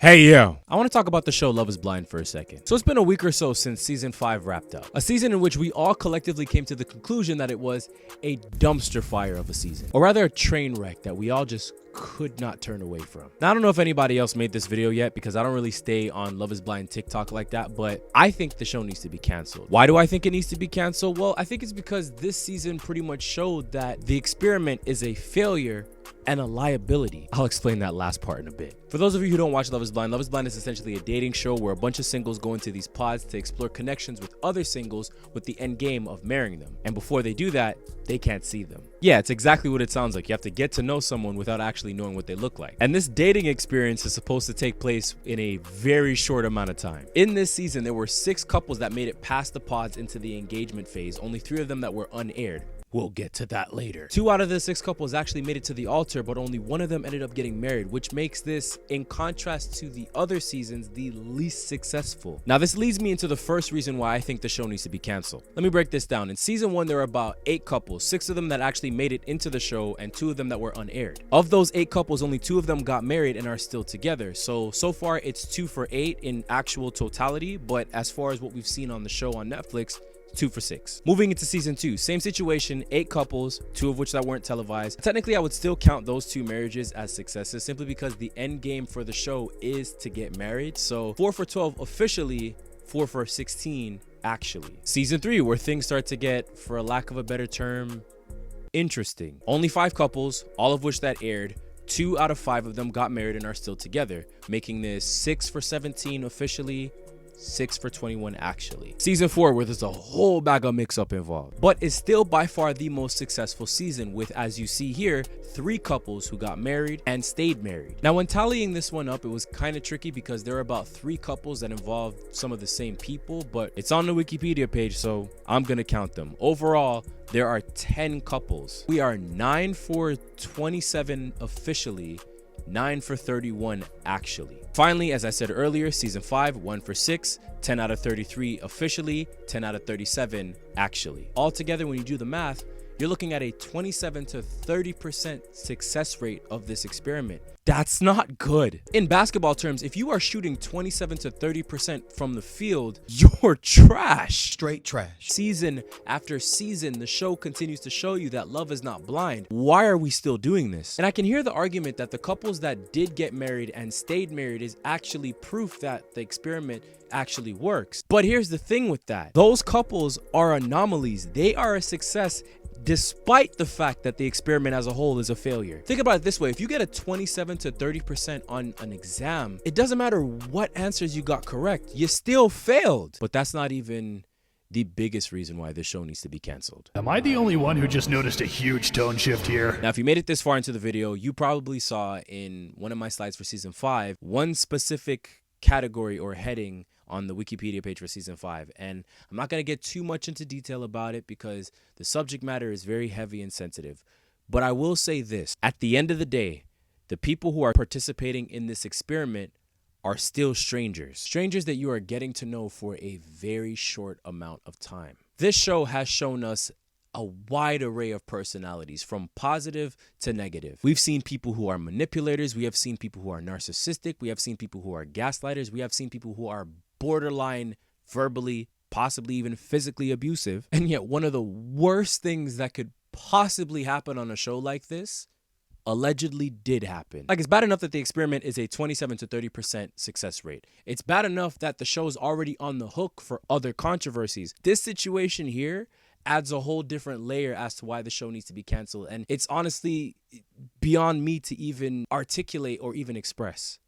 Hey yo, I want to talk about the show Love is Blind for a second. So it's been a week or so since season 5 wrapped up. A season in which we all collectively came to the conclusion that it was a dumpster fire of a season. Or rather a train wreck that we all just could not turn away from. Now I don't know if anybody else made this video yet because I don't really stay on Love is Blind TikTok like that, but I think the show needs to be canceled. Why do I think it needs to be canceled? Well, I think it's because this season pretty much showed that the experiment is a failure and a liability. I'll explain that last part in a bit. For those of you who don't watch Love is Blind is essentially a dating show where a bunch of singles go into these pods to explore connections with other singles with the end game of marrying them. And before they do that, they can't see them. Yeah, it's exactly what it sounds like. You have to get to know someone without actually knowing what they look like. And this dating experience is supposed to take place in a very short amount of time. In this season, there were 6 couples that made it past the pods into the engagement phase, only 3 of them that were unaired. We'll get to that later. 2 out of the 6 couples actually made it to the altar, but only 1 of them ended up getting married, which makes this, in contrast to the other seasons, the least successful. Now, this leads me into the first reason why I think the show needs to be canceled. Let me break this down. In season 1, there were about 8 couples, 6 of them that actually made it into the show, and 2 of them that were unaired. Of those 8 couples, only 2 of them got married and are still together. So far, it's 2 for 8 in actual totality, but as far as what we've seen on the show on Netflix, 2 for 6. Moving into season 2, same situation, 8 couples, 2 of which that weren't televised. Technically, I would still count those 2 marriages as successes simply because the end game for the show is to get married. So 4 for 12 officially, 4 for 16 actually. Season 3, where things start to get, for a lack of a better term, interesting. Only 5 couples, all of which that aired. 2 out of 5 of them got married and are still together, making this 6 for 17 officially, 6 for 21 actually. Season 4, where there's a whole bag of mix-up involved, but is still by far the most successful season with, as you see here, 3 couples who got married and stayed married. Now, when tallying this one up, it was kind of tricky because there are about 3 couples that involved some of the same people, but it's on the Wikipedia page, so I'm gonna count them. Overall, there are 10 couples. We are 9 for 27 officially, 9 for 31 actually. Finally, as I said earlier, season 5, 1 for 6, 10 out of 33 officially, 10 out of 37 actually. Altogether, when you do the math, you're looking at a 27 to 30% success rate of this experiment. That's not good. In basketball terms, if you are shooting 27 to 30% from the field, you're trash. Straight trash. Season after season, the show continues to show you that love is not blind. Why are we still doing this? And I can hear the argument that the couples that did get married and stayed married is actually proof that the experiment actually works. But here's the thing with that. Those couples are anomalies. They are a success despite the fact that the experiment as a whole is a failure. Think about it this way. If you get a 27 to 30% on an exam, it doesn't matter what answers you got correct. You still failed. But that's not even the biggest reason why this show needs to be canceled. Am I the only one who just noticed a huge tone shift here? Now, if you made it this far into the video, you probably saw in one of my slides for season 5, one specific category or heading on the Wikipedia page for season 5. And I'm not going to get too much into detail about it because the subject matter is very heavy and sensitive. But I will say this, at the end of the day, the people who are participating in this experiment are still strangers. Strangers that you are getting to know for a very short amount of time. This show has shown us a wide array of personalities, from positive to negative. We've seen people who are manipulators. We have seen people who are narcissistic. We have seen people who are gaslighters. We have seen people who are borderline verbally, possibly even physically abusive. And yet one of the worst things that could possibly happen on a show like this allegedly did happen. Like, it's bad enough that the experiment is a 27 to 30% success rate. It's bad enough that the show is already on the hook for other controversies. This situation here adds a whole different layer as to why the show needs to be canceled. And it's honestly beyond me to even articulate or even express.